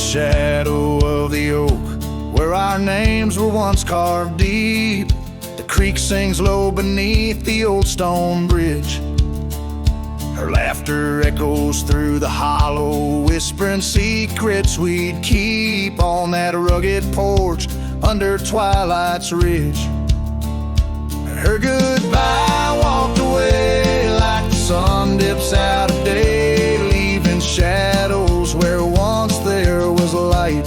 shadow of the oak, where our names were once carved deep, the creek sings low beneath the old stone bridge. Her laughter echoes through the hollow, whispering secrets we'd keep on that rugged porch under twilight's ridge. Her goodbye walked away like the sun dips out of day, leaving shadows where once there was light.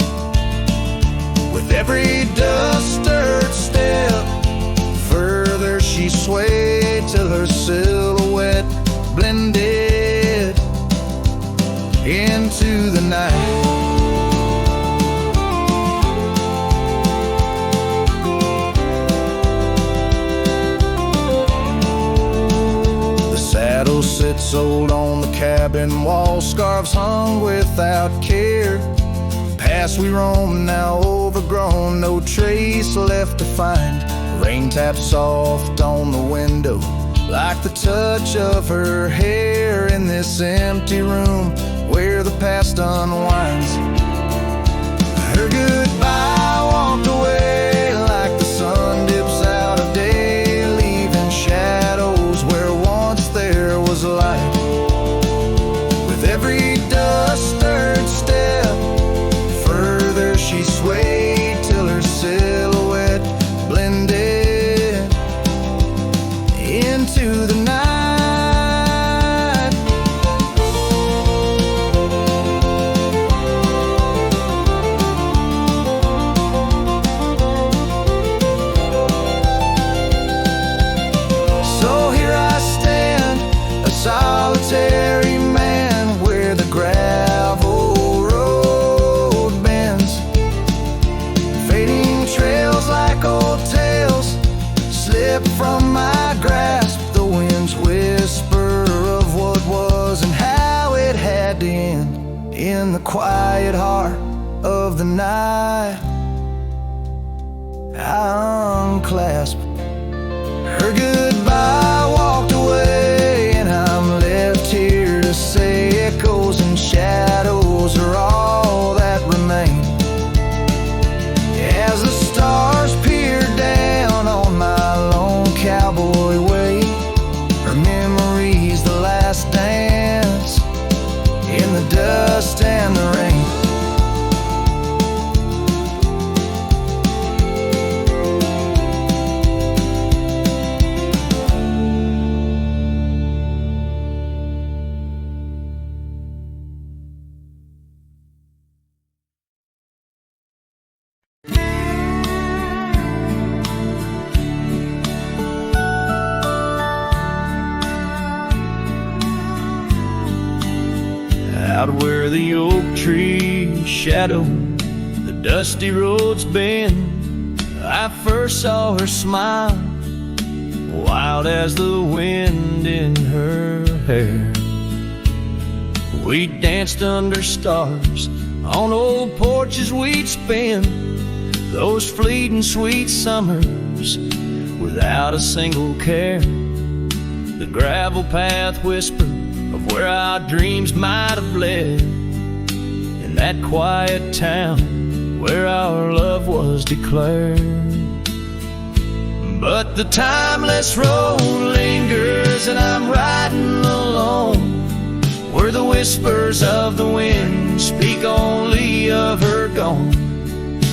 With every dust-stirred step, further she swayed till her silhouette blended into the night. The saddle sits old on the cabin wall, scarves hung without care. Past we roam, now overgrown, no trace left to find. Rain taps soft on the window, like the touch of her hair in this empty room where the past unwinds. Her goodbye walked away like the sun dips out of day, leaving shadows where once there was light. With every dust-stirred step, further she swayed till her silhouette blended into the night. So here I stand, a solitary man, where the gravel road bends, fading trails like old tales slip from my grasp. The wind's whisper of what was and how it had to end in the quiet heart of the night. I unclasp her goodbye, walked away, and I'm left here to say echoes and shadows are all that remain. As the stars peer down on my lone cowboy way, her memory's the last dance in the dust and the rain. Out where the oak trees shadow the dusty roads bend, I first saw her smile, wild as the wind in her hair. We danced under stars on old porches we'd spend those fleeting sweet summers without a single care. The gravel path whispered of where our dreams might have led, in that quiet town where our love was declared. But the timeless road lingers and I'm riding alone, where the whispers of the wind speak only of her gone.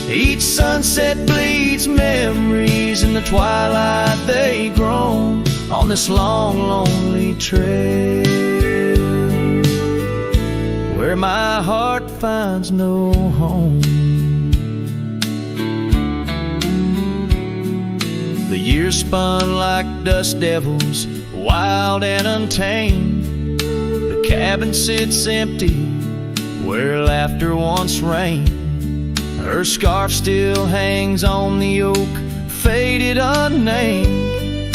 Each sunset bleeds memories, in the twilight they groan on this long, lonely trail, where my heart finds no home. The years spun like dust devils, wild and untamed. The cabin sits empty where laughter once reigned. Her scarf still hangs on the oak, faded unnamed,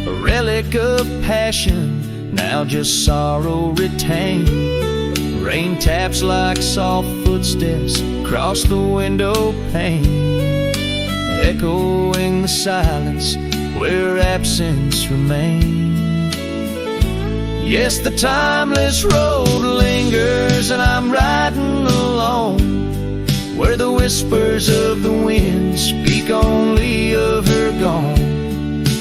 a relic of passion, now just sorrow retained. Rain taps like soft footsteps across the window pane, echoing the silence where absence remains. Yes, the timeless road lingers and I'm riding alone, where the whispers of the wind speak only of her gone.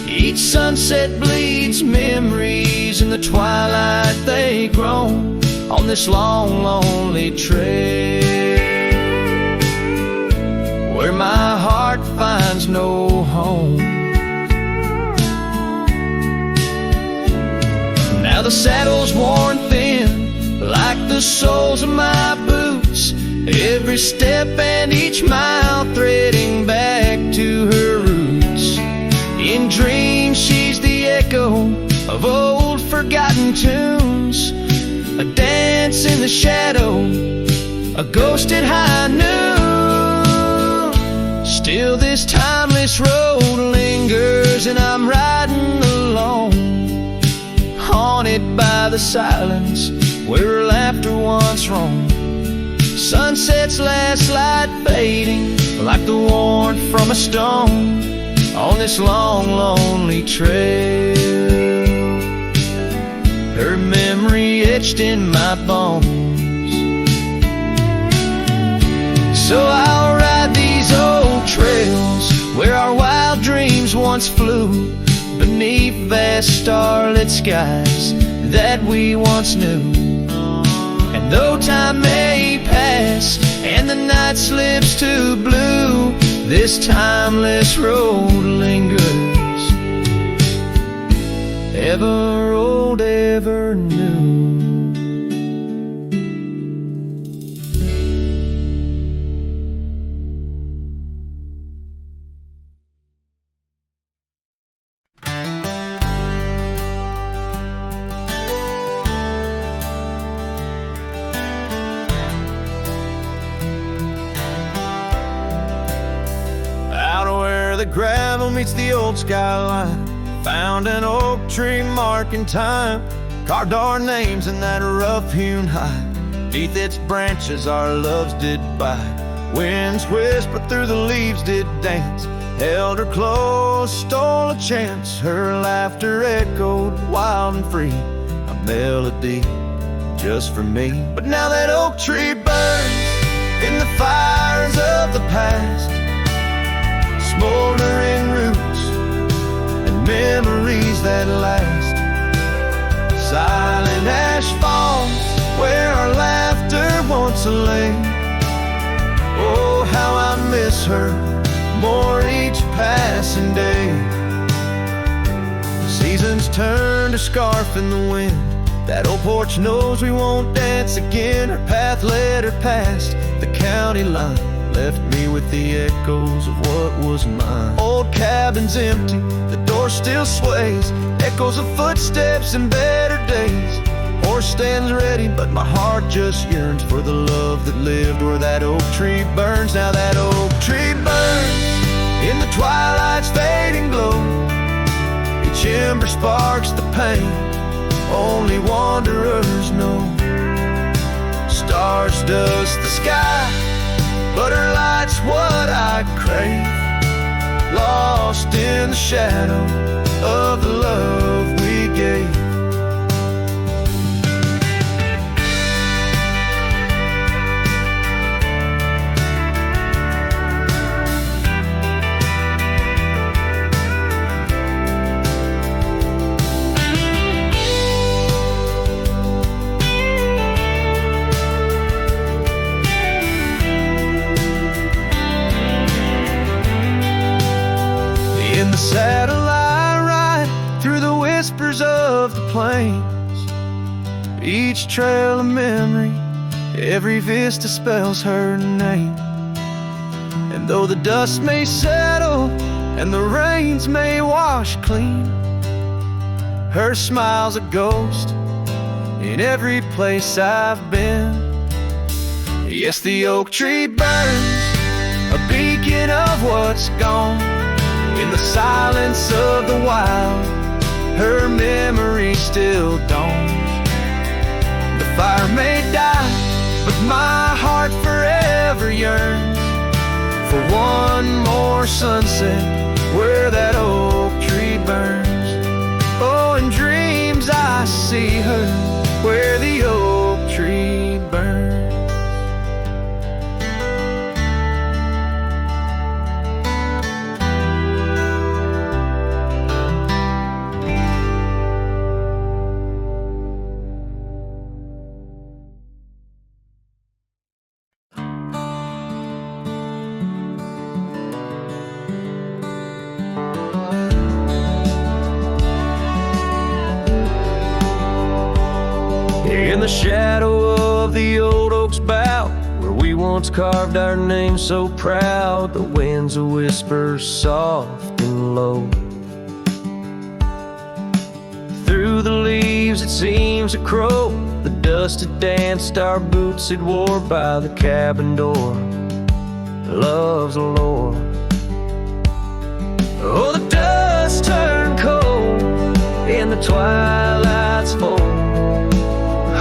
Each sunset bleeds memories, in the twilight they groan on this long, lonely trail, where my heart finds no home. Now the saddle's worn thin, like the soles of my boots, every step and each mile threading back to her roots. In dreams she's the echo of old forgotten tunes, a dance in the shadow, a ghost at high noon. Still this timeless road lingers, and I'm riding alone, haunted by the silence where laughter once roamed. Sunset's last light fading like the warmth from a stone on this long, lonely trail, her memory etched in my bones. So I'll ride these old trails where our wild dreams once flew, beneath vast starlit skies that we once knew. And though time may pass and the night slips to blue, this timeless road lingers, ever old, ever new. The gravel meets the old skyline, found an oak tree marking time, carved our names in that rough-hewn hide. Beneath its branches our loves did bide, winds whispered through the leaves did dance, held her close, stole a chance, her laughter echoed wild and free, a melody just for me. But now that oak tree burns in the fires of the past, smoldering roots and memories that last. Silent ash falls where our laughter once lay. Oh, how I miss her more each passing day. Seasons turn to scarf in the wind, that old porch knows we won't dance again. Her path led her past the county line, left me with the echoes of what was mine. Old cabin's empty, the door still sways, echoes of footsteps in better days. Horse stands ready, but my heart just yearns for the love that lived where that oak tree burns. Now that oak tree burns in the twilight's fading glow, each ember sparks the pain only wanderers know. Stars dust the sky, but her light's what I crave, lost in the shadow of the love we gave. In the saddle I ride through the whispers of the plains, each trail a memory, every vista spells her name. And though the dust may settle and the rains may wash clean, her smile's a ghost in every place I've been. Yes, the oak tree burns, a beacon of what's gone. In the silence of the wild, her memory still dawns. The fire may die, but my heart forever yearns for one more sunset where that oak tree burns. Oh, in dreams I see her where the oak tree burns. shadow of the old oak's bough, where we once carved our name so proud. The wind's a whisper soft and low. Through the leaves it seems a crow. The dust had danced our boots had wore by the cabin door. Love's a lore. Oh, the dust turned cold in the twilight's fold.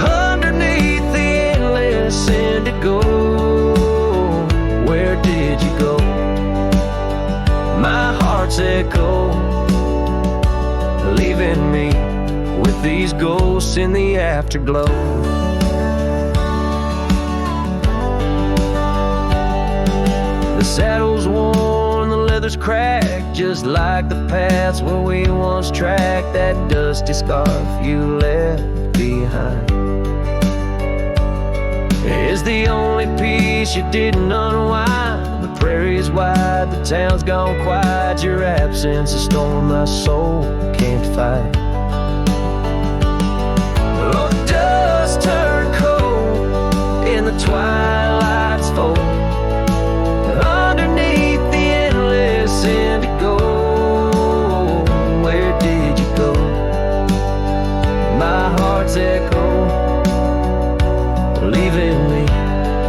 Underneath the endless indigo, where did you go? My heart's echo, leaving me with these ghosts in the afterglow. The saddle's worn, the leather's cracked, just like the paths where we once tracked. That dusty scarf you left behind is the only piece you didn't unwind. The prairie's wide, the town's gone quiet. Your absence, a storm my soul can't fight. Oh, the dust turned cold in the twilight's fold. Underneath the endless indigo, where did you go? My heart's echo, leaving me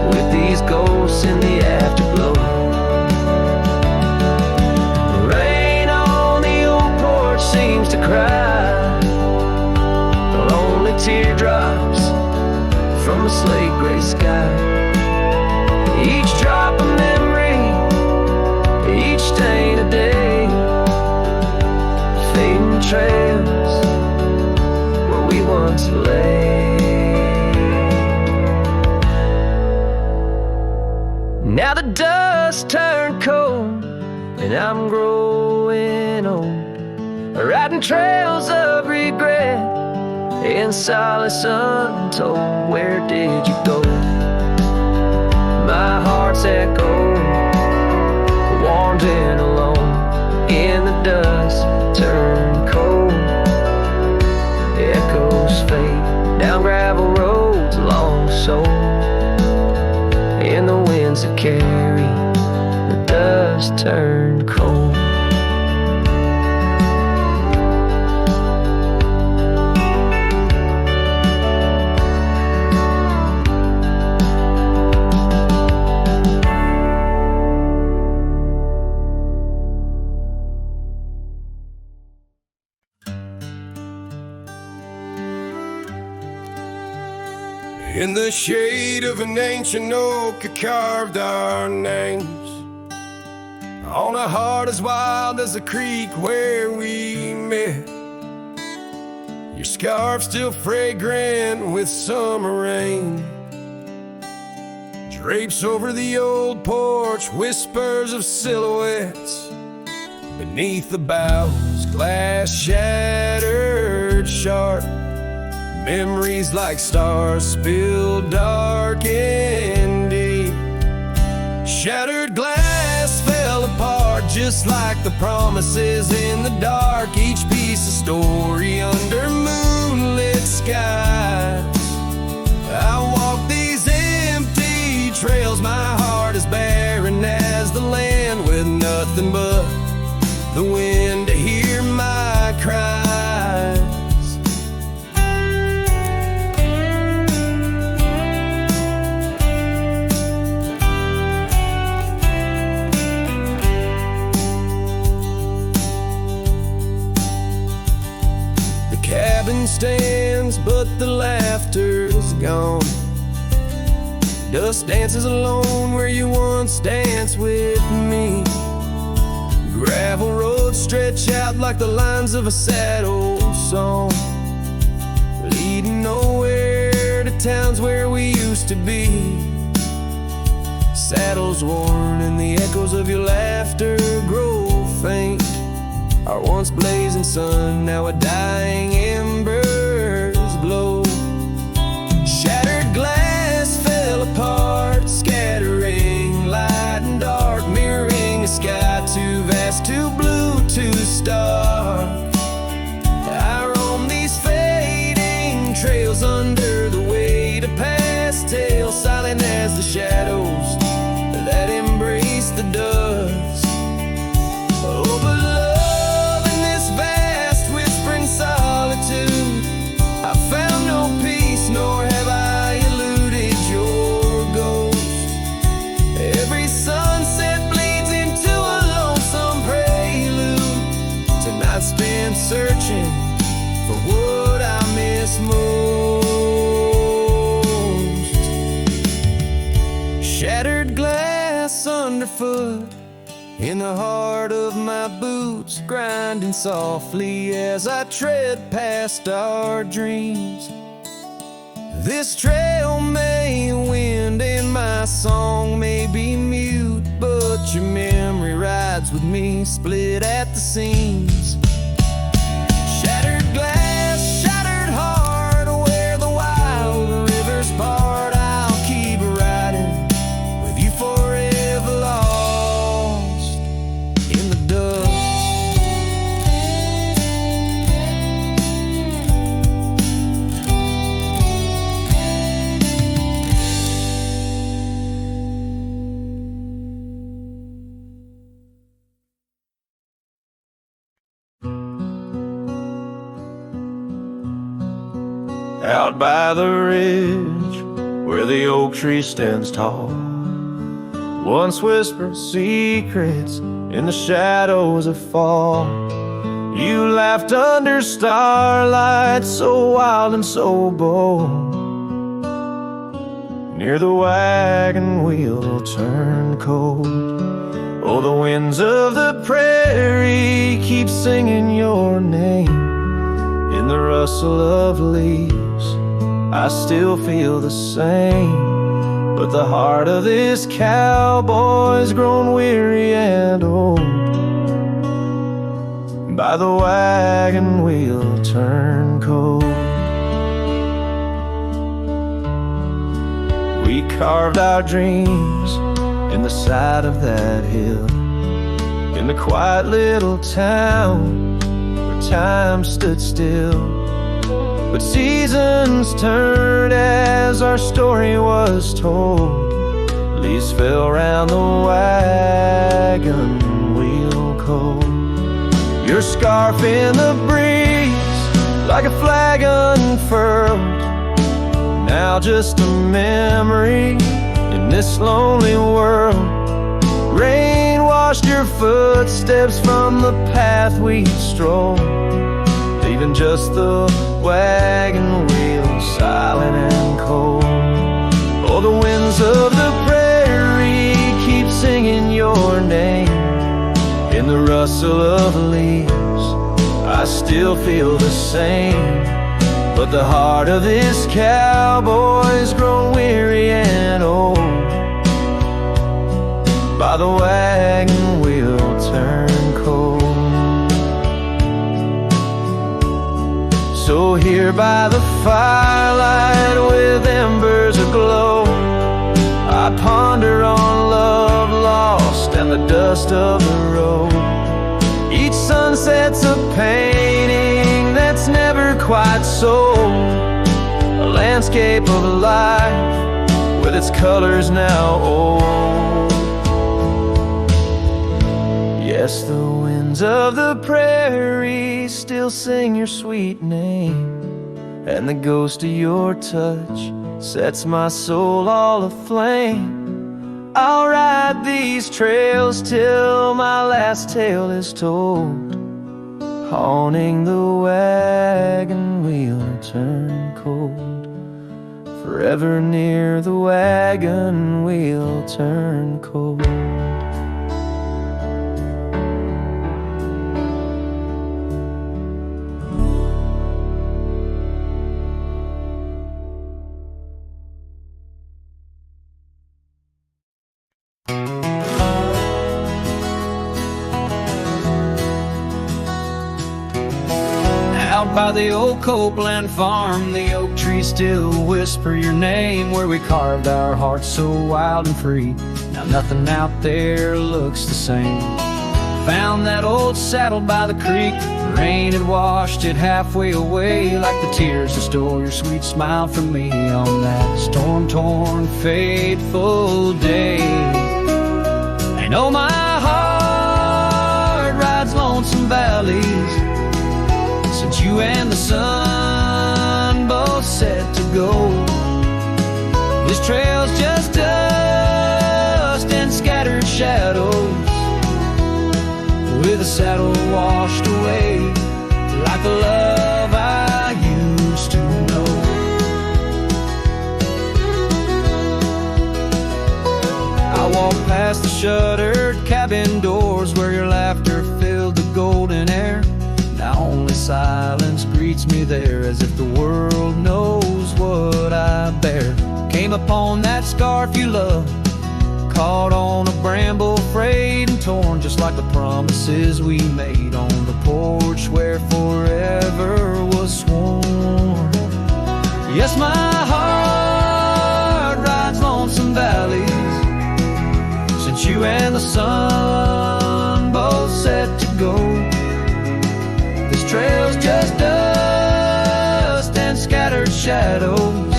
with these ghosts in the afterglow. The rain on the old porch seems to cry, lonely teardrops from a slate gray sky. Each drop a memory, each stain a day, fading trails where we once lay. Now the dust turned cold and I'm growing old, riding trails of regret in solace untold. Where did you go? My heart's echo, wandering alone in the dust turned cold. Echoes fade down gravel roads long so, in the winds that carry the dust turned cold. In the shade of an ancient oak, I carved our names on a heart as wild as the creek where we met. Your scarf still fragrant with summer rain drapes over the old porch, whispers of silhouettes beneath the boughs, glass shattered sharp. Memories like stars spilled dark and deep. Shattered glass fell apart just like the promises in the dark. Each piece a story under moonlit skies. I walk these empty trails, my heart is barren as the land, with nothing but the wind to hear my cries. Cabin stands, but the laughter's gone. Dust dances alone where you once danced with me. Gravel roads stretch out like the lines of a sad old song, leading nowhere to towns where we used to be. Saddles worn and the echoes of your laughter grow faint. Our once blazing sun, now a dying embers glow. Shattered glass fell apart, scattering light and dark, mirroring a sky too vast, too blue, too stark. I roam these fading trails under the waves. searching for what I miss most. Shattered glass underfoot, in the heart of my boots, grinding softly as I tread past our dreams. This trail may wind and my song may be mute, but your memory rides with me, split at the seams. Shattered glass, shattered heart, where the wild rivers part, I'll keep riding with you forever, lost in the dust. Out by the ridge where the oak tree stands tall, once whispered secrets in the shadows of fall. You laughed under starlight, so wild and so bold. Near the wagon wheel turned cold. Oh, the winds of the prairie keep singing your name. In the rustle of leaves, I still feel the same. But the heart of this cowboy's grown weary and old. By the wagon wheel turned cold. We carved our dreams in the side of that hill, in the quiet little town where time stood still. But seasons turned as our story was told. Leaves fell round the wagon wheel cold. Your scarf in the breeze, like a flag unfurled. Now just a memory in this lonely world. Rain washed your footsteps from the path we strolled, leaving just the wagon wheel silent and cold. Oh, the winds of the prairie keep singing your name. In the rustle of leaves, I still feel the same. But the heart of this cowboy's grown weary and old. By the wagon wheel turned cold. So here by the firelight with embers aglow, I ponder on love lost and the dust of the road. Each sunset's a painting that's never quite sold, a landscape of life with its colors now old. Yes, the winds of the prairie still sing your sweet name, and the ghost of your touch sets my soul all aflame. I'll ride these trails till my last tale is told, haunting the wagon wheel turned cold. Forever near the wagon wheel turned cold. By the old Copeland farm, the oak trees still whisper your name. Where we carved our hearts so wild and free, now nothing out there looks the same. Found that old saddle by the creek, the rain had washed it halfway away, like the tears that stole your sweet smile from me on that storm-torn, fateful day. And oh, my heart rides lonesome valleys since you and the sun both set to go. This trail's just dust and scattered shadows, with a saddle washed away there, as if the world knows what I bear. Came upon that scarf you love, caught on a bramble, frayed and torn, just like the promises we made on the porch where forever was sworn. Yes, my heart rides lonesome valleys since you and the sun both set to go. This trail's just dust and scattered shadows,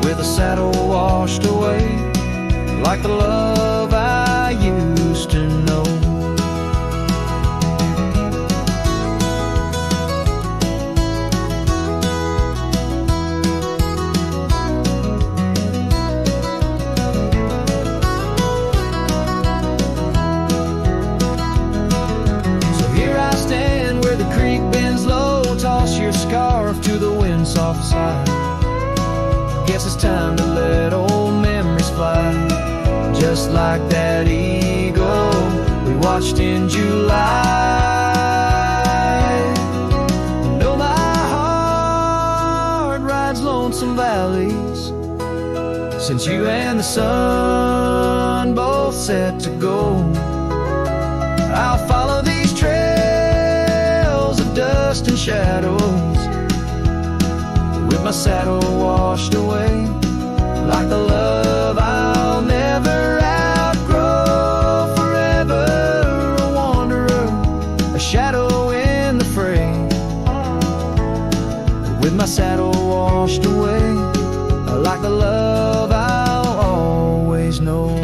with a saddle washed away, like the love I used to know. So here I stand where the creek bends low, toss your scarf to the wind's soft side. Guess it's time to let old memories fly, just like that eagle we watched in July. No, my heart rides lonesome valleys since you and the sun both set to go. I'll follow these trails of dust and shadows, with my saddle washed away, like the love I'll never outgrow. Forever a wanderer, a shadow in the fray, with my saddle washed away, like the love I'll always know.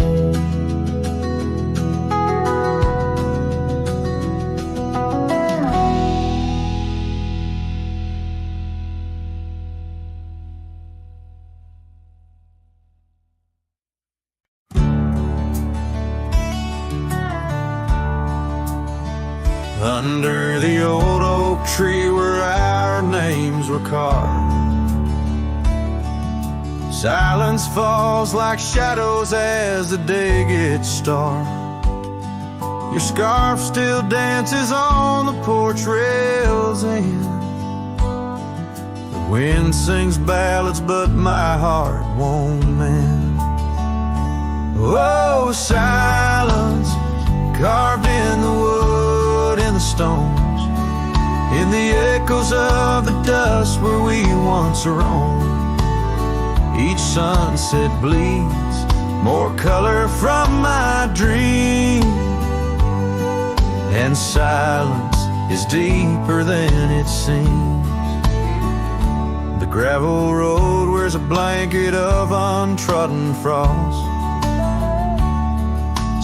Under the old oak tree where our names were carved, silence falls like shadows as the day gets dark. Your scarf still dances on the porch rails, and the wind sings ballads, but my heart won't mend. Oh, silence carved in the wood, in the stones, in the echoes of the dust where we once roamed. Each sunset bleeds more color from my dream, and silence is deeper than it seems. The gravel road wears a blanket of untrodden frost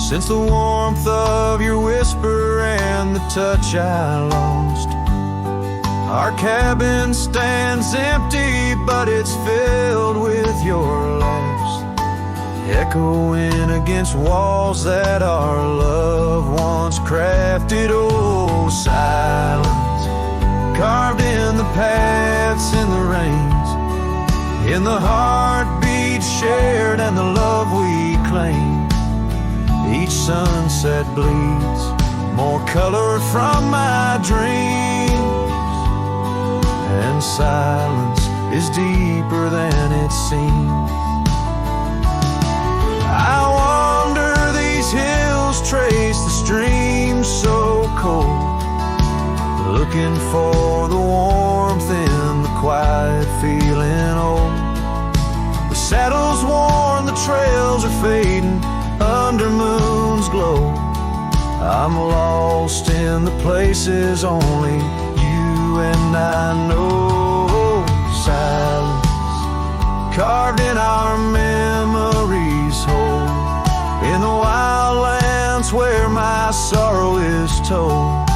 since the warmth of your whisper and the touch I lost. Our cabin stands empty, but it's filled with your laughs, echoing against walls that our love once crafted. Oh, silence carved in the paths, in the rains, in the heartbeat shared and the love we claim. Each sunset bleeds more color from my dreams, and silence is deeper than it seems. I wander these hills, trace the streams so cold, looking for the warmth in the quiet feeling old. The saddle's worn, the trails are fading under moon's glow. I'm lost in the places only you and I know. Silence carved in our memories whole, in the wildlands where my sorrow is told.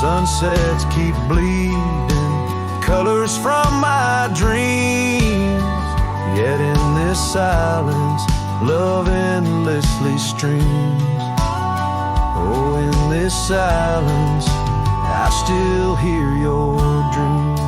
Sunsets keep bleeding colors from my dreams, yet in this silence love endlessly streams. Oh, in this silence I still hear your dreams.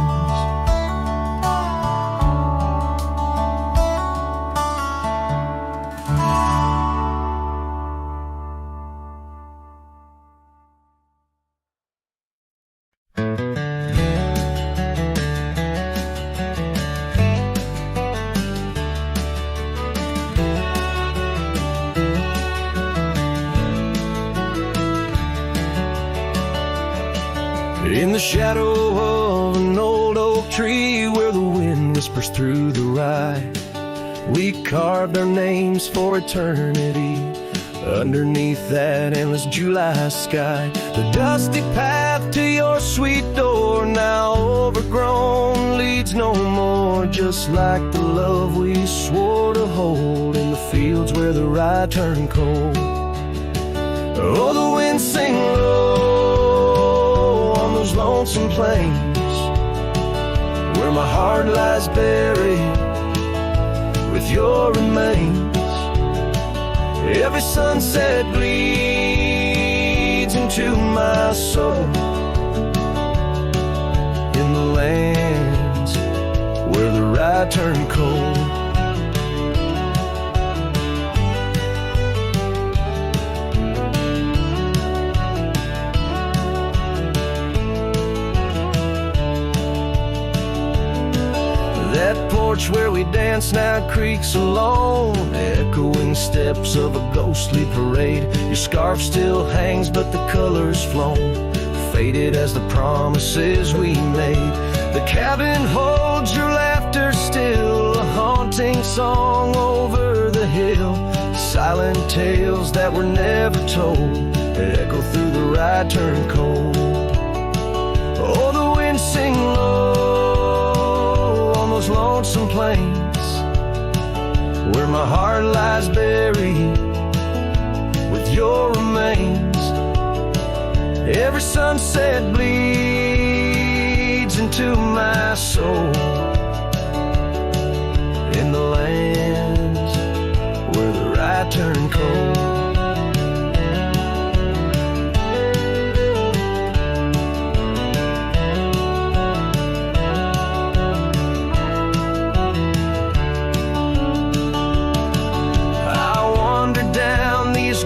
In the shadow of an old oak tree where the wind whispers through the rye, we carved our names for eternity underneath that endless July sky. The dusty path to your sweet door, now overgrown, leads no more, just like the love we swore to hold in the fields where the rye turned cold. Oh, the wind sing low on those lonesome plains where my heart lies buried with your remains. Every sunset bleeds into my soul in the lands where the rye turned cold. That porch where we dance now creaks alone, echoing steps of a ghostly parade. Your scarf still hangs but the color's flown, faded as the promises we made. The cabin holds your laughter still, a haunting song over the hill. Silent tales that were never told echo through the rye turned cold. Oh, the wind sing low those lonesome plains where my heart lies buried with your remains. Every sunset bleeds into my soul in the lands where the rye turned cold.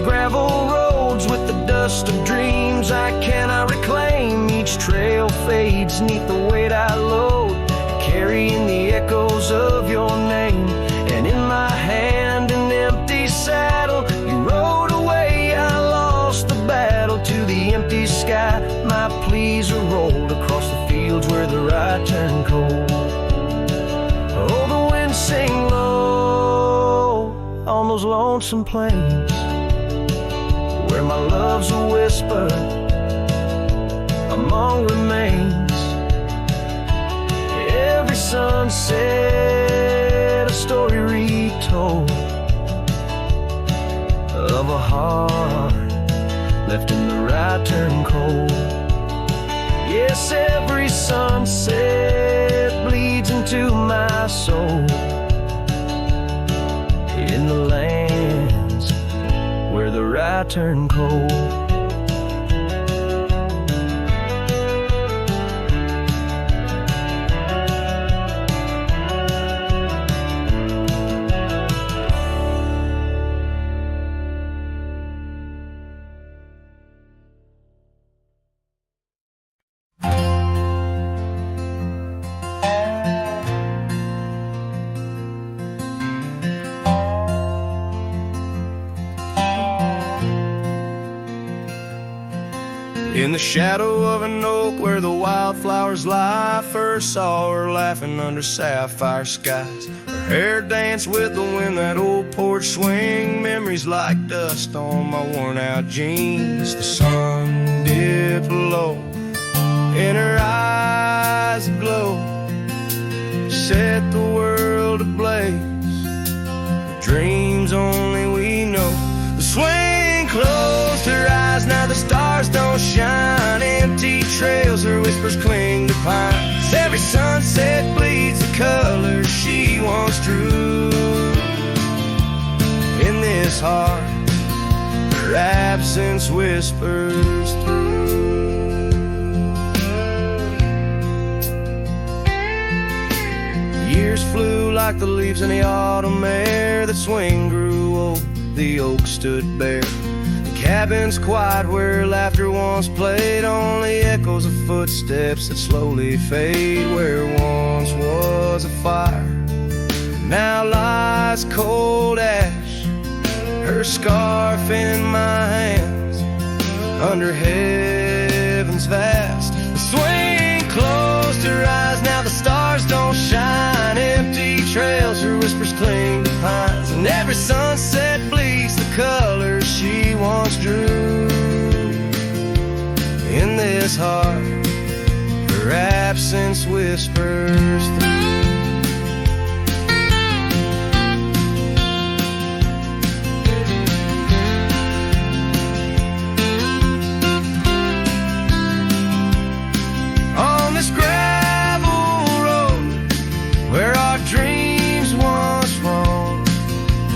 Gravel roads with the dust of dreams I cannot reclaim. Each trail fades neath the weight I load, carrying the echoes of your name. And in my hand an empty saddle, you rode away, I lost the battle. To the empty sky my pleas are rolled across the fields where the rye turned cold. Oh, the wind sing low on those lonesome plains where my love's a whisper among remains. Every sunset a story retold of a heart left in the rye turned cold. Yes, every sunset bleeds into my soul in the lands where the rye turned cold. In the shadow of an oak where the wildflowers lie, first saw her laughing under sapphire skies. Her hair danced with the wind, that old porch swing, memories like dust on my worn out jeans. The sun dipped low, in her eyes aglow, set the world ablaze, the dreams only we know. The swing closed her eyes, now the stars don't shine. Empty trails, her whispers cling to pines. Every sunset bleeds the colors she once drew. In this heart, her absence whispers through. Years flew like the leaves in the autumn air. The swing grew old, the oak stood bare. Cabins quiet where laughter once played, only echoes of footsteps that slowly fade. Where once was a fire, now lies cold ash. Her scarf in my hands, under heaven's vast. The every sunset bleeds the colors she once drew. In this heart, her absence whispers through. On this gravel road where our dreams once roamed,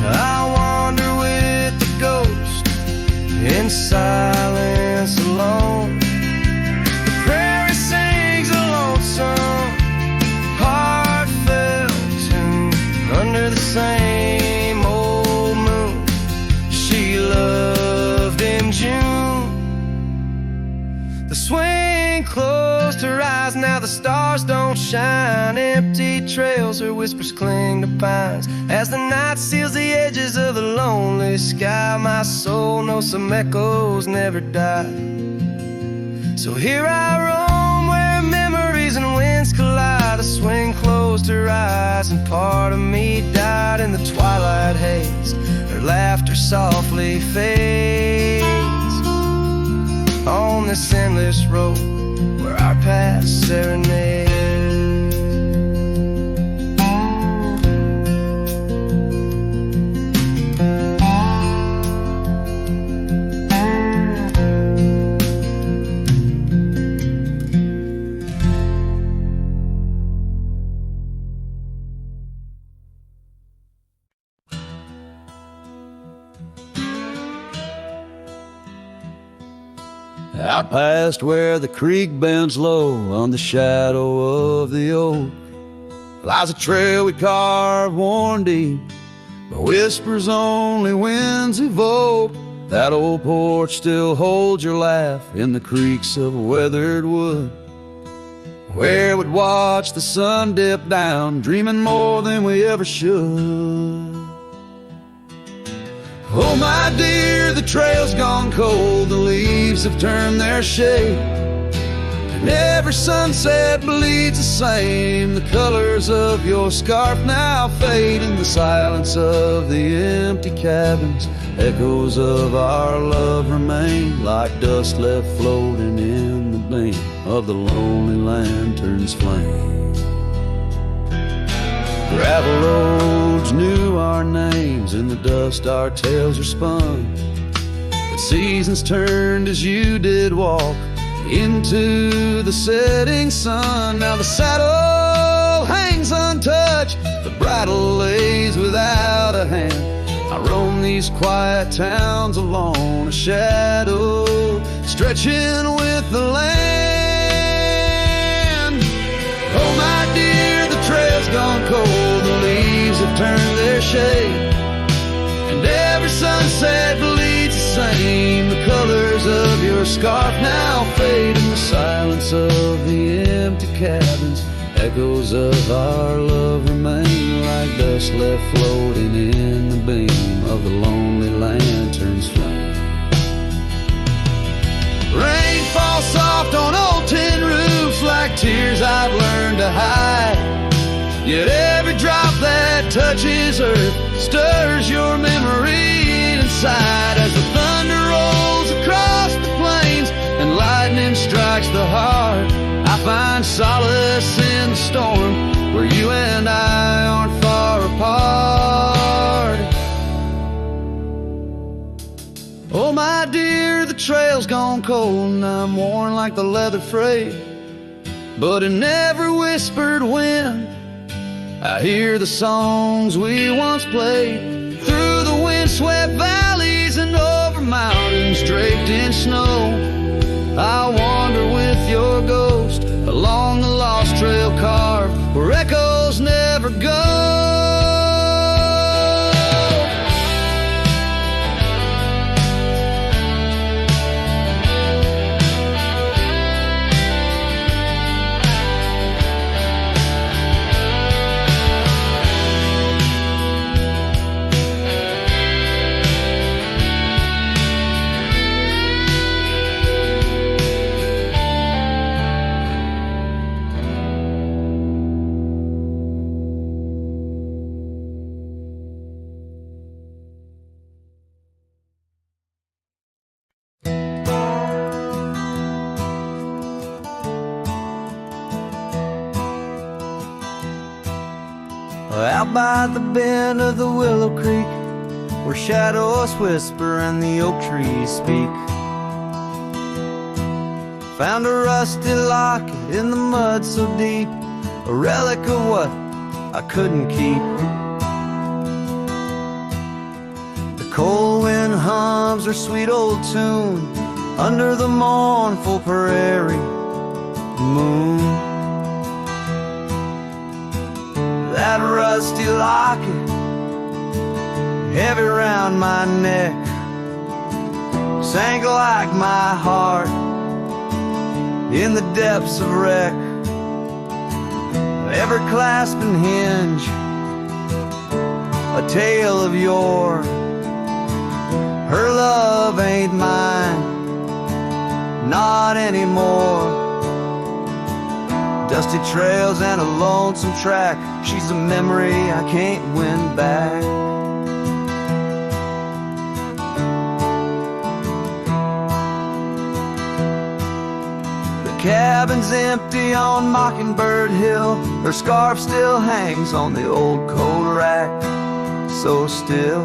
I wander with the ghost in silence alone. The prairie sings a lonesome, heartfelt tune under the same old moon she loved in June. The swing closed her eyes, now the stars don't shine. Empty trails, her whispers cling to pines. As the night seals the edges of the lonely sky, my soul knows some echoes never die. So here I roam where memories and winds collide. The swing closed her eyes and part of me died in the twilight haze. Her laughter softly fades on this endless road where our past serenade. Out past where the creek bends low on the shadow of the oak lies a trail we carved worn deep, but whispers only winds evoke. That old porch still holds your laugh in the creaks of weathered wood, where we'd watch the sun dip down, dreaming more than we ever should. Oh my dear, the trail's gone cold, the leaves have turned their shade, and every sunset bleeds the same. The colors of your scarf now fade in the silence of the empty cabins. Echoes of our love remain like dust left floating in the beam of the lonely lantern's flame. Gravel roads knew our names, in the dust our tales are spun. But seasons turned as you did walk into the setting sun. Now the saddle hangs untouched, the bridle lays without a hand. I roam these quiet towns alone, a shadow stretching with the land. Oh my dear, the trail's gone cold, the leaves have turned their shade, and every sunset bleeds the same. The colors of your scarf now fade in the silence of the empty cabins. Echoes of our love remain like dust left floating in the beam of the lonely lantern's flame. Rain falls soft on old tin roofs like tears I've learned to hide. Yet every drop that touches earth stirs your memory inside. As the thunder rolls across the plains and lightning strikes the heart, I find solace in the storm where you and I aren't far apart. Oh my dear, the trail's gone cold and I'm worn like the leather freight, but in every whispered wind I hear the songs we once played. Through the windswept valleys and over mountains draped in snow, I wander with your ghost along the lost trail carved where echoes never go. Out by the bend of the Willow Creek, where shadows whisper and the oak trees speak. Found a rusty locket in the mud so deep, a relic of what I couldn't keep. The cold wind hums her sweet old tune under the mournful prairie moon. That rusty locket, heavy round my neck, sank like my heart in the depths of wreck. Ever clasping hinge, a tale of yore. Her love ain't mine, not anymore. Dusty trails and a lonesome track, she's a memory I can't win back. The cabin's empty on Mockingbird Hill, her scarf still hangs on the old coat rack, so still.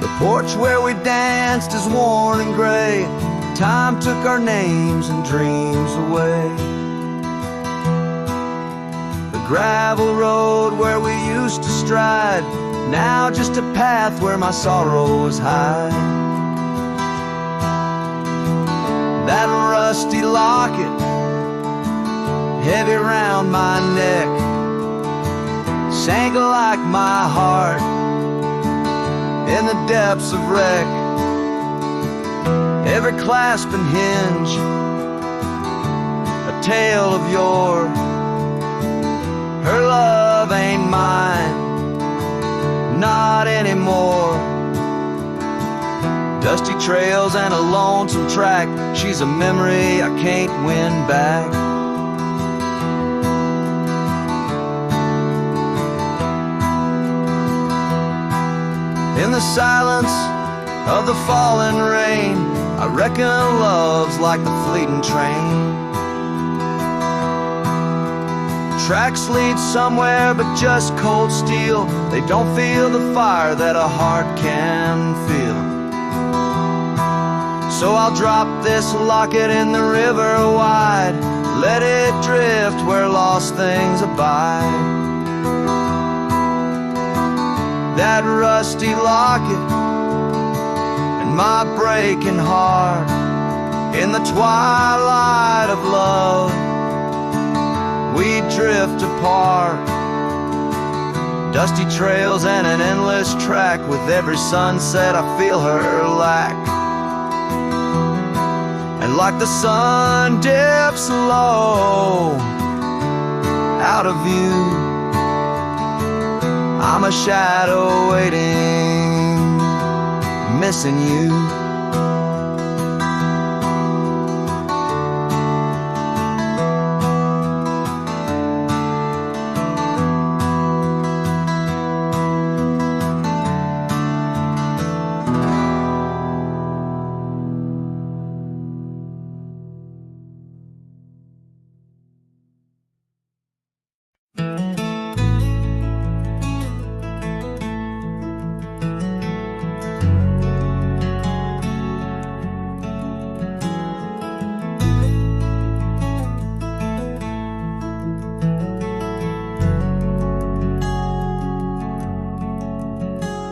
The porch where we danced is worn and gray, time took our names and dreams away. The gravel road where we used to stride, now just a path where my sorrows hide. That rusty locket, heavy round my neck, sank like my heart in the depths of wreck. Every clasp and hinge, a tale of yore. Her love ain't mine, not anymore. Dusty trails and a lonesome track, she's a memory I can't win back. In the silence of the falling rain, I reckon love's like the fleeting train. Tracks lead somewhere but just cold steel, they don't feel the fire that a heart can feel. So I'll drop this locket in the river wide, let it drift where lost things abide. That rusty locket and my breaking heart, in the twilight of love we drift apart. Dusty trails and an endless track, with every sunset I feel her lack. And like the sun dips low out of view, I'm a shadow waiting, missing you.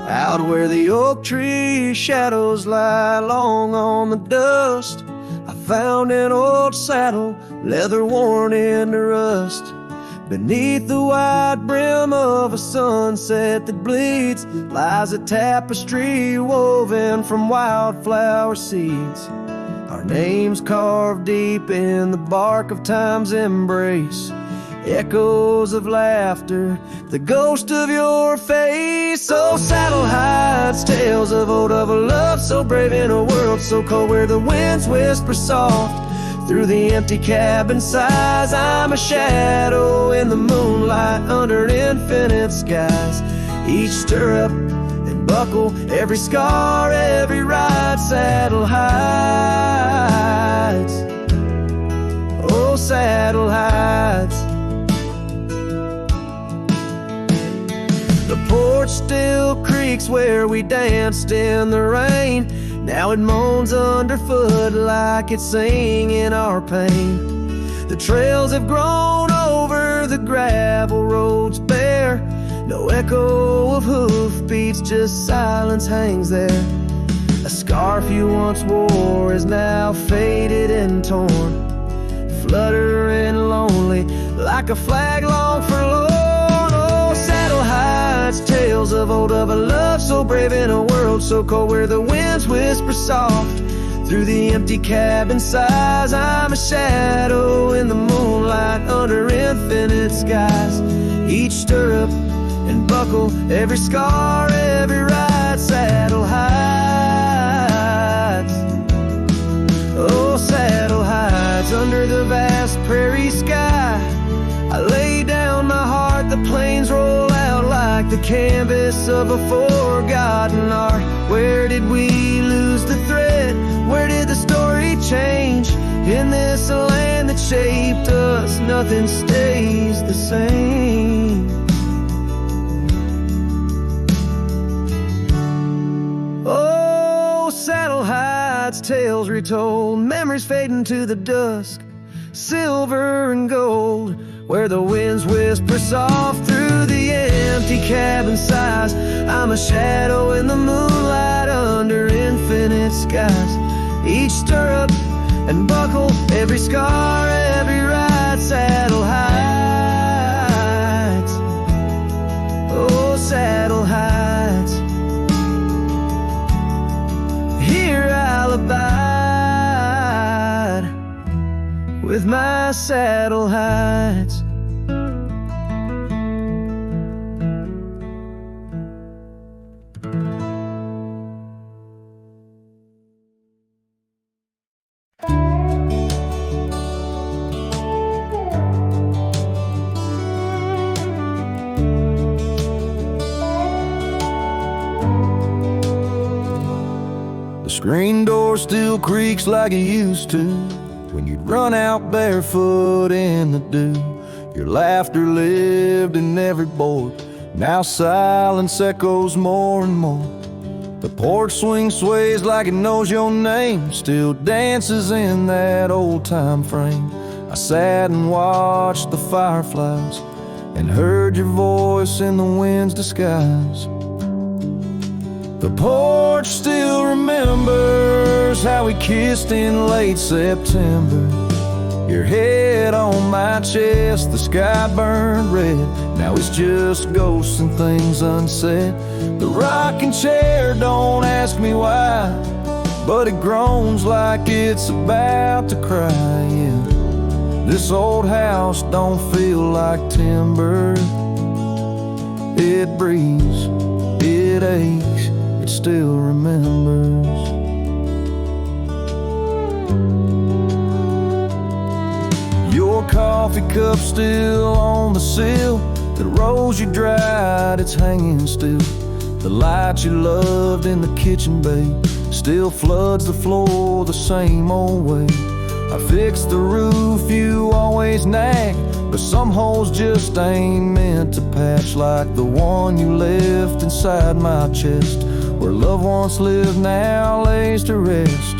Out where the oak tree shadows lie long on the dust, I found an old saddle, leather worn into rust. Beneath the wide brim of a sunset that bleeds lies a tapestry woven from wildflower seeds. Our names carved deep in the bark of time's embrace, echoes of laughter, the ghost of your face. Oh, saddle hides tales of old, of a love so brave in a world so cold, where the winds whisper soft through the empty cabin sighs. I'm a shadow in the moonlight under infinite skies. Each stirrup and buckle, every scar, every ride, saddle hides. Oh, saddle hides. porch still creaks where we danced in the rain. Now it moans underfoot like it's singing our pain. The trails have grown over the gravel roads bare. No echo of hoofbeats, just silence hangs there. A scarf you once wore is now faded and torn, fluttering lonely like a flag long forlorn. Oh, saddle hides tales of old, of a love so brave in a world so cold, where the winds whisper soft through the empty cabin sighs. I'm a shadow in the moonlight under infinite skies. Each stirrup and buckle, every scar, every ride, saddle hides. Oh, saddle hides under the vast prairie sky. I lay down my heart, the plains roll out like the canvas of a forgotten art. Where did we lose the thread? Where did the story change? In this land that shaped us, nothing stays the same. Oh, saddle hides, tales retold, memories fading to the dusk, silver and gold, where the winds whisper soft through the empty cabin sighs. I'm a shadow in the moonlight under infinite skies. Each stirrup and buckle, every scar, every ride, saddle hides. Oh, saddle hides. Here I'll abide with my saddle hides. Screen door still creaks like it used to when you'd run out barefoot in the dew. Your laughter lived in every board. Now silence echoes more and more. The porch swing sways like it knows your name, still dances in that old time frame. I sat and watched the fireflies and heard your voice in the wind's disguise. The porch still remembers how we kissed in late September. Your head on my chest, the sky burned red. Now it's just ghosts and things unsaid. The rocking chair, don't ask me why, but it groans like it's about to cry. Yeah. This old house don't feel like timber. It breathes, it aches, it still remembers. Your coffee cup still on the sill. The rose you dried, it's hanging still. The light you loved in the kitchen bay still floods the floor the same old way. I fixed the roof you always nag, but some holes just ain't meant to patch, like the one you left inside my chest, where love once lived now lays to rest.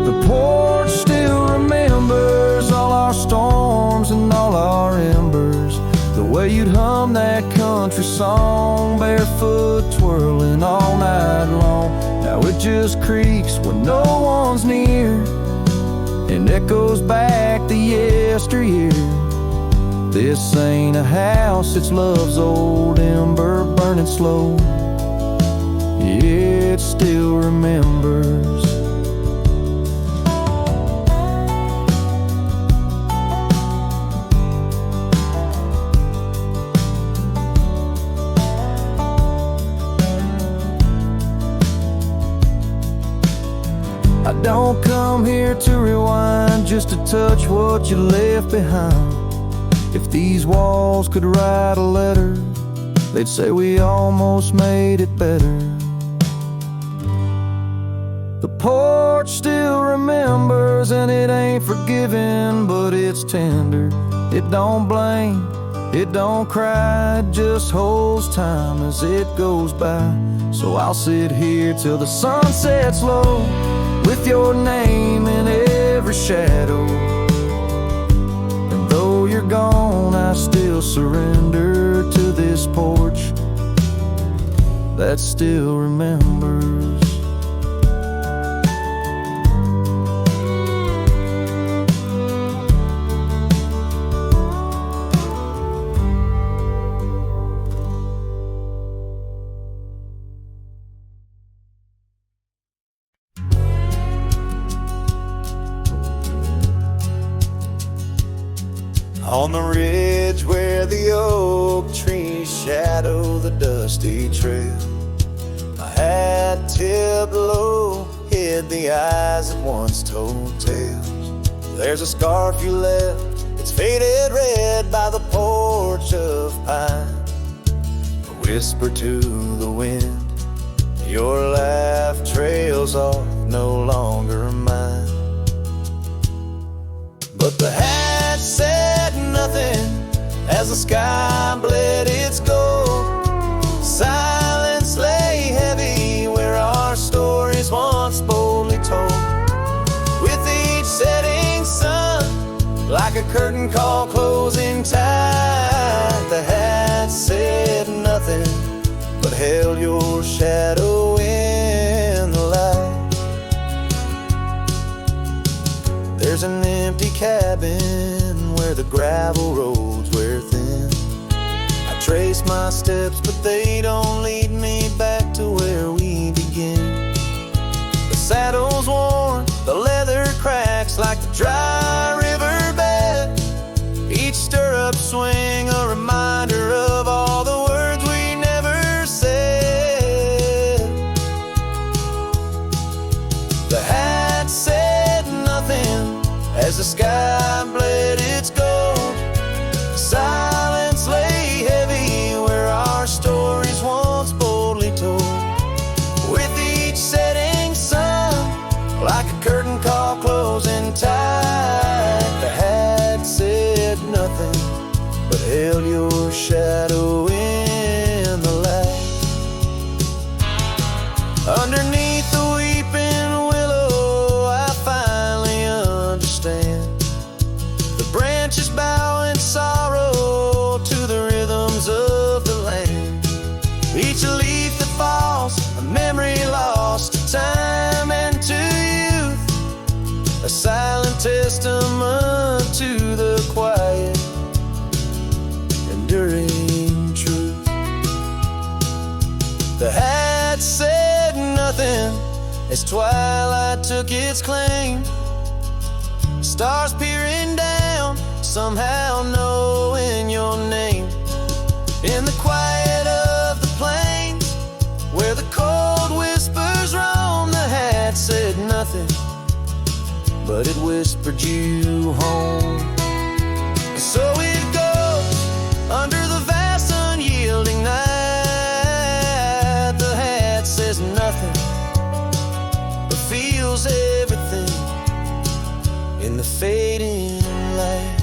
The porch still remembers all our storms and all our embers, the way you'd hum that country song, barefoot twirling all night long. Now it just creaks when no one's near and echoes back to yesteryear. This ain't a house, it's love's old ember burning slow. Yeah, it still remembers. I don't come here to rewind, just to touch what you left behind. If these walls could write a letter, they'd say we almost made it better. The porch still remembers, and it ain't forgiving, but it's tender. It don't blame, It don't cry, it just holds time as it goes by. So I'll sit here till the sun sets low, with your name in every shadow. And though you're gone, I still surrender to this porch that still remembers. On the ridge where the oak trees shadow the dusty trail, my hat tipped low hid the eyes that once told tales. There's a scarf you left, it's faded red by the porch of pine. A whisper to the wind, your laugh trails off, no longer mine. But the hat said nothing as the sky bled its gold. Silence lay heavy where our stories once boldly told. With each setting sun, like a curtain call closing tight, the hat said nothing but held your shadow in the light. There's an empty cabin where the gravel roads wear thin. I trace my steps, but they don't lead me back to where we begin. The saddle's worn, the leather cracks like the dry riverbed. Each stirrup swing a reminder of all the words we never said. The hat said nothing as the sky bled its gold. Silence lay heavy where our stories once boldly told. With each setting sun, like a curtain call closing tight, the hat said nothing but held your shadow in the light. Underneath the weeping willow, I finally understand. The branches bow in sorrow to the rhythms of the land. Each leaf that falls, a memory lost to time and to youth, a silent testament to the quiet, enduring truth. The hat said nothing as twilight took its claim. Stars peering down, somehow knowing your name. In the quiet of the plains, where the cold whispers roam, the hat said nothing, but it whispered you home. So it goes under the vast unyielding night. The hat says nothing, but feels everything in the fading light.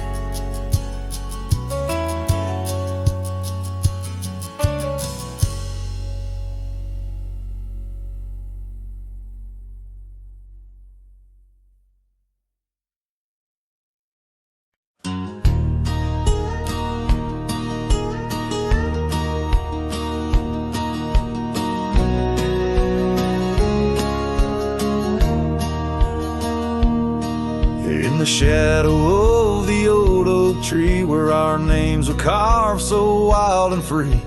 In the shadow of the old oak tree, where our names were carved so wild and free,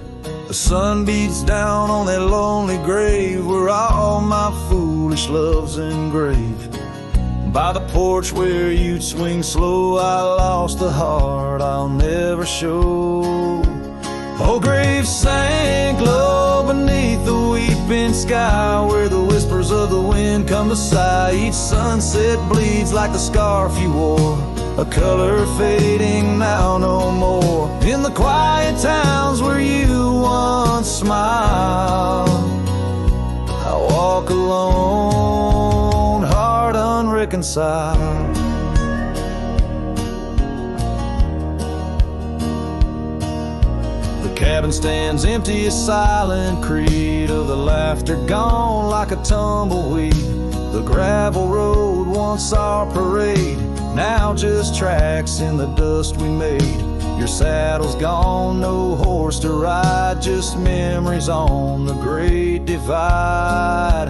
the sun beats down on that lonely grave where all my foolish love's engraved. By the porch where you'd swing slow, I lost the heart I'll never show. Oh, grave sank low beneath the weeping sky, where the whispers of the wind come to sigh. Each sunset bleeds like the scarf you wore, a color fading now no more. In the quiet towns where you once smiled, I walk alone, heart unreconciled. cabin stands empty, a silent creed of the laughter gone like a tumbleweed. The gravel road, once our parade, now just tracks in the dust we made. Your saddle's gone, no horse to ride, just memories on the great divide.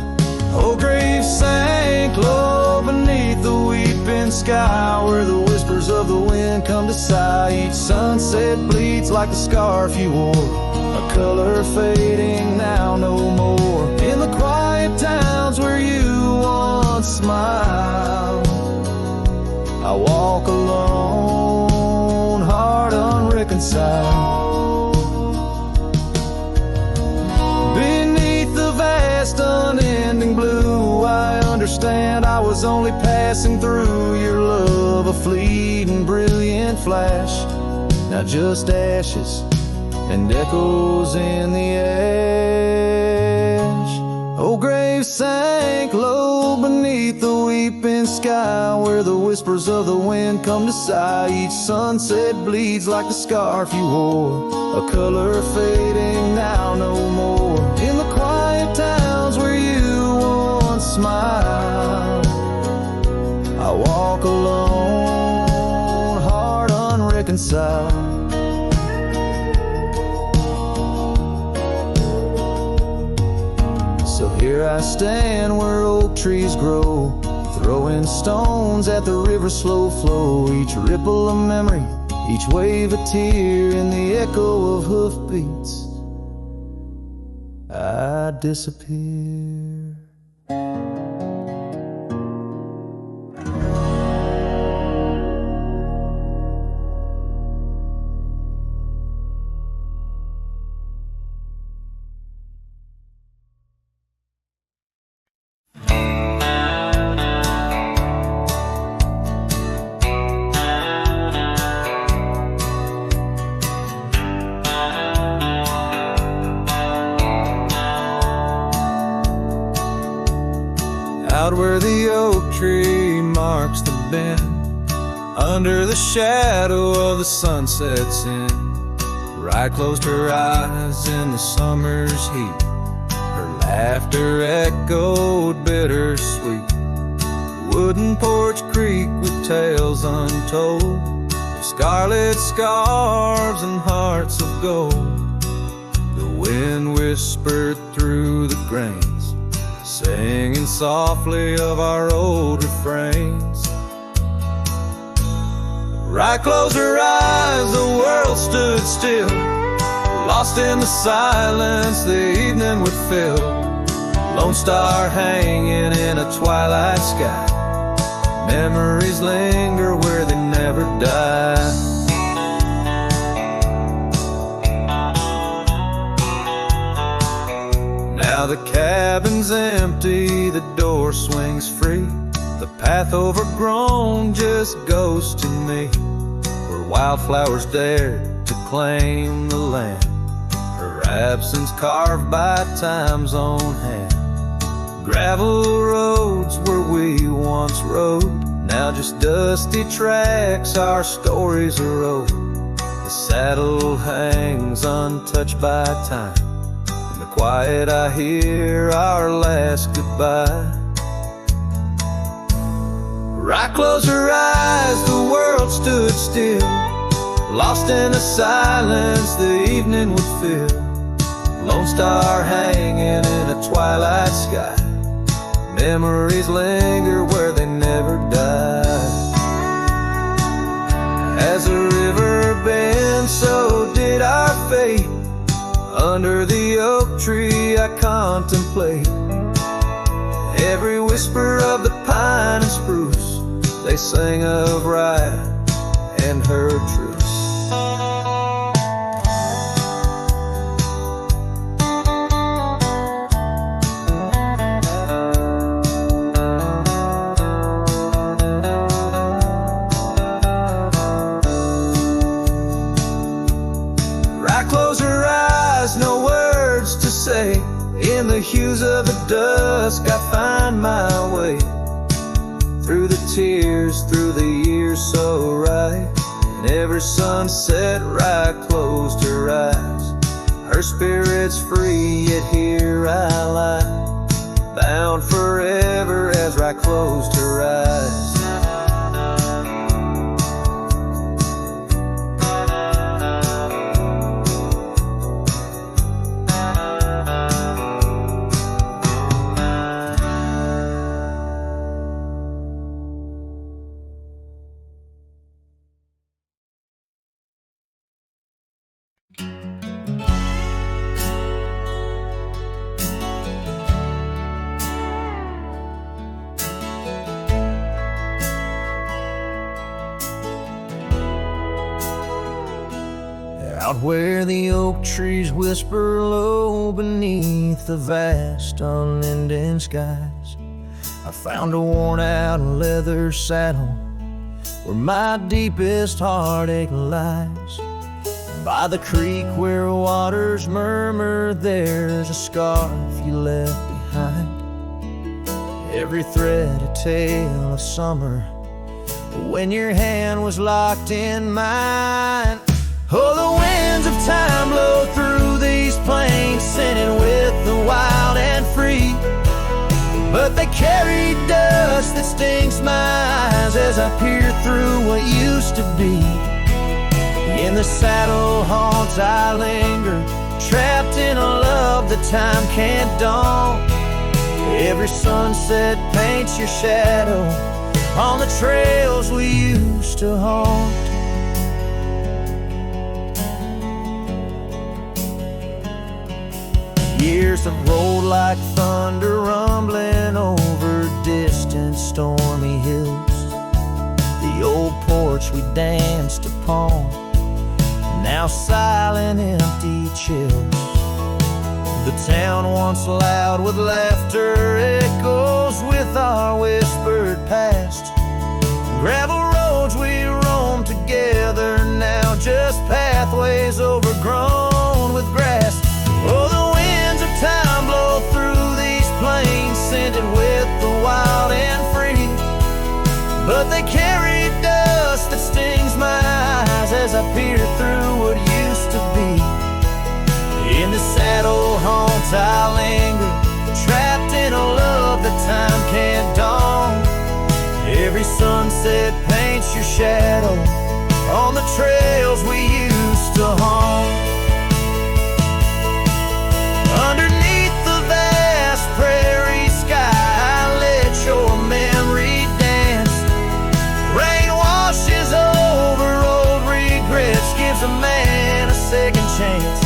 Old grave sank low beneath the weeping sky, where the whispers of the wind come to sigh. Each sunset bleeds like the scarf you wore, a color fading now no more. In the quiet towns where you once smiled, I walk alone, heart unreconciled. Beneath the vast unending blue, I understand I was only passing through. Your love a fleeting brilliant flash, now just ashes and echoes in the ash. Old grave sank low beneath the weeping sky, where the whispers of the wind come to sigh. Each sunset bleeds like the scarf you wore, a color fading now no more. In the quiet towns where you once smiled, I walk alone, heart unreconciled. So here I stand where oak trees grow, throwing stones at the river's slow flow. Each ripple a memory, each wave a tear, in the echo of hoofbeats I disappear. Out where the oak tree marks the bend, under the shadow of the sunset's end, Bryan closed her eyes in the summer's heat. Her laughter echoed bittersweet. Wooden porch creek with tales untold, of scarlet scarves and hearts of gold. The wind whispered through the grains, singing softly of our old refrains. Bryan closed her eyes, the world stood still, lost in the silence the evening would fill. Lone star hanging in a twilight sky, memories linger where they never die. Now the cabin's empty, the door swings free, the path overgrown just goes to me, where wildflowers dared to claim the land, her absence carved by time's own hand. Gravel roads where we once rode, now just dusty tracks our stories erode. The saddle hangs untouched by time, in the quiet I hear our last goodbye. Bryan closed her eyes, the world stood still, lost in the silence the evening would fill. Lone star hanging in a twilight sky, memories linger where they never die. As the river bends, so did our fate. Under the oak tree I contemplate every whisper of the pine and spruce. They sang of Bryan and her truce. Close her eyes, no words to say. In the hues of the dusk I find my way, through the tears, through the years so right. And every sunset Bryan closed her eyes, Her spirit's free, yet here I lie, bound forever as I closed her eyes. Out where the oak trees whisper low beneath the vast unending skies, I found a worn-out leather saddle where my deepest heartache lies. By the creek where waters murmur, there's a scarf you left behind. Every thread a tale of summer when your hand was locked in mine. Oh, the winds of time blow through these plains, singing with the wild and free. But they carry dust that stings my eyes as I peer through what used to be. In the saddle haunts I linger, trapped in a love that time can't dawn. Every sunset paints your shadow on the trails we used to haunt. Years have rolled like thunder, rumbling over distant stormy hills. The old porch we danced upon, now silent, empty chills. The town once loud with laughter echoes with our whispered past. Gravel roads we roam together, now just pathways overgrown with grass. Oh, the winds of time blow through these plains, scented with the wild and free. But they carry dust that stings my eyes as I peer through what used to be. In the saddle haunts I linger, trapped in a love that time can't dawn. Every sunset paints your shadow on the trails we used to haunt. Underneath the vast prairie sky, I let your memory dance. Rain washes over old regrets, gives a man a second chance.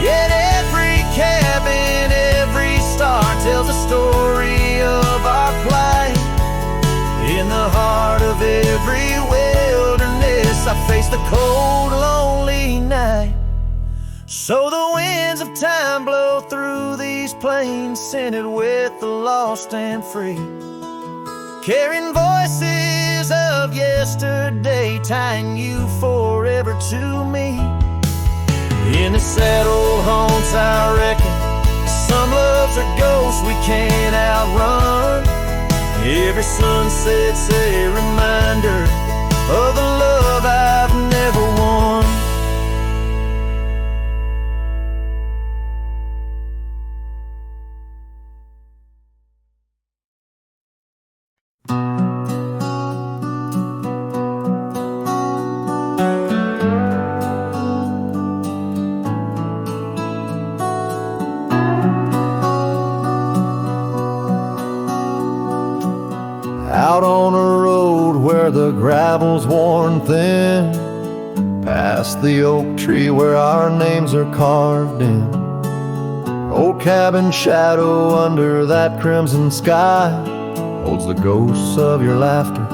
Yet every cabin, every star tells a story of our plight. In the heart of every wilderness, I face the cold, lonely night. So the winds of time blow through these plains, scented with the lost and free, carrying voices of yesterday, tying you forever to me. In the saddle haunts I reckon, some loves are ghosts we can't outrun. Every sunset's a reminder of the love I've never won. Out on a road where the gravel's worn thin, past the oak tree where our names are carved in. Old cabin shadow under that crimson sky holds the ghosts of your laughter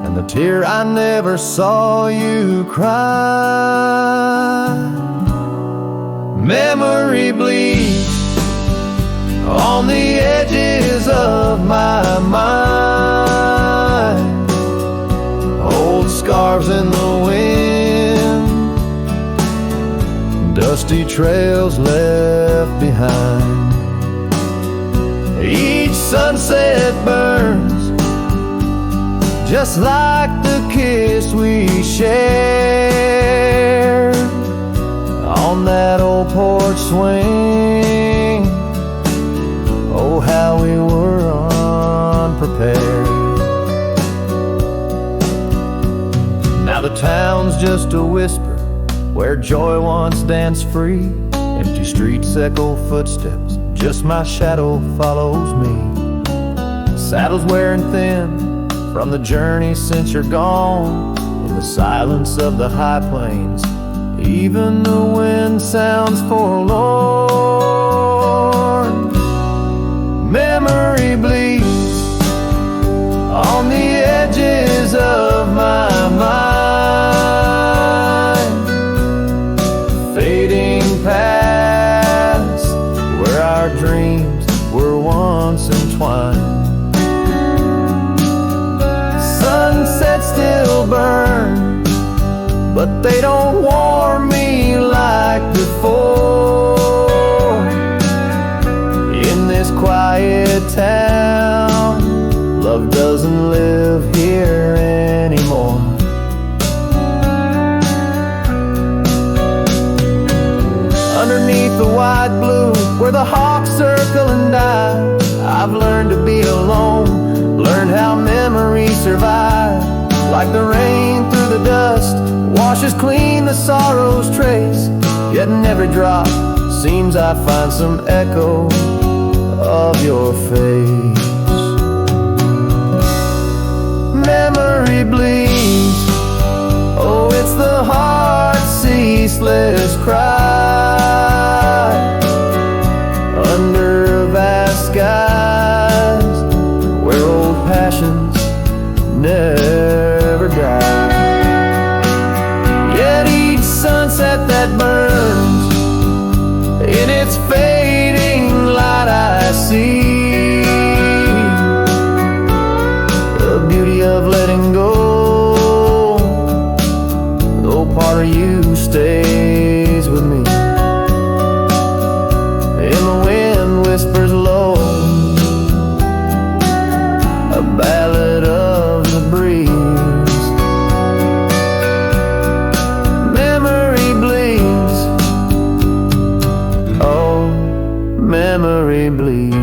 and the tear I never saw you cry. Memory bleeds on the edges of my mind, old scarves in the wind, dusty trails left behind. Each sunset burns just like the kiss we shared on that old porch swing. Oh, how we were unprepared. Now the town's just a whisper where joy once danced free. Empty streets echo footsteps, just my shadow follows me. Saddle's wearing thin from the journey since you're gone. In the silence of the high plains, even the wind sounds forlorn. Memory bleeds on the edges of my mind, fading past where our dreams were once entwined. Sunsets still burn, but they don't warm me like before. In this quiet town, love doesn't live here anymore. Underneath the wide blue, where the hawks circle and die, I've learned to be alone, learned how memories survive. Like the rain through the dust, washes clean the sorrow's trace. Yet in every drop, seems I find some echo of your face. Memory bleeds, oh, it's the heart's ceaseless cry. Under vast skies, where old passions never die. Yet each sunset that burns, in its fading light I see the beauty of letting go. Though part of you stays with me. And the wind whispers low, a ballad of the breeze. Memory bleeds, oh, memory bleeds.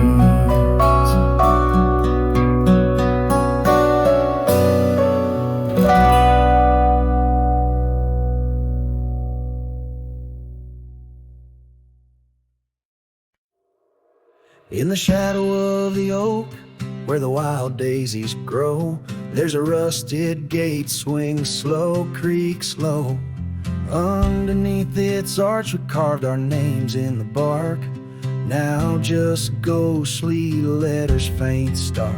In the shadow of the oak, where the wild daisies grow, there's a rusted gate, swings slow, creaks low. Underneath its arch we carved our names in the bark. Now just ghostly letters faint stark.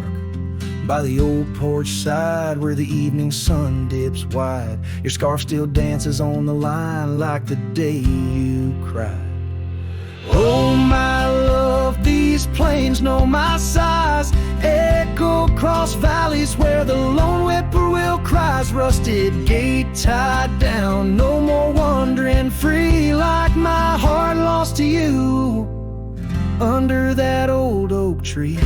By the old porch side where the evening sun dips wide, your scarf still dances on the line like the day you cried. Oh my love, these plains know my size, echo across valleys where the lone whippoorwill cries. Rusted gate tied down, no more wandering free, like my heart lost to you under that old oak tree.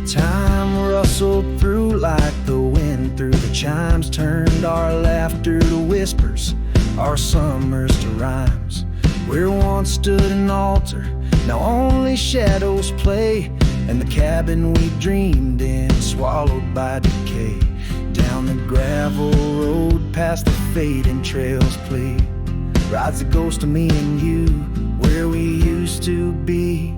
Time rustled through like the wind through the chimes, turned our laughter to whispers, our summers to rhymes. Where once stood an altar, now only shadows play, and the cabin we dreamed in swallowed by decay. Down the gravel road past the fading trails plea, rides the ghost of me and you, where we used to be.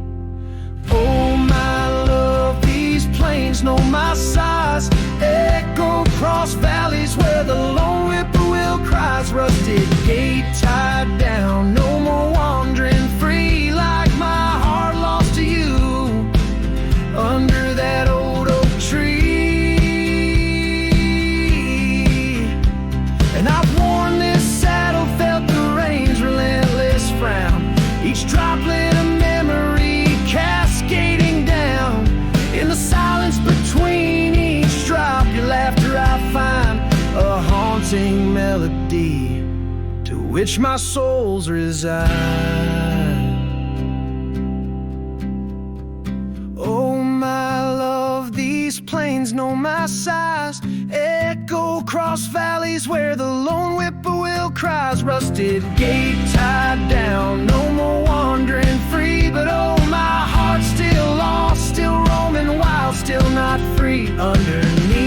Oh my love, these plains know my size, echo across valleys where the lone whippoorwill cries. Rusted gate tied down, no more wandering free, like my heart lost to you under that old oak tree. And I've worn this saddle, felt the rain's relentless frown, each droplet of memory cascading down. In the silence between each drop, your laughter I find a haunting melody to which my soul's resigned. Oh my love, these these plains know my size. Echo across valleys where the lone whippoorwill cries. Rusted gate tied down, no more wandering free. But oh, my heart's still lost, still roaming wild, still not free. Underneath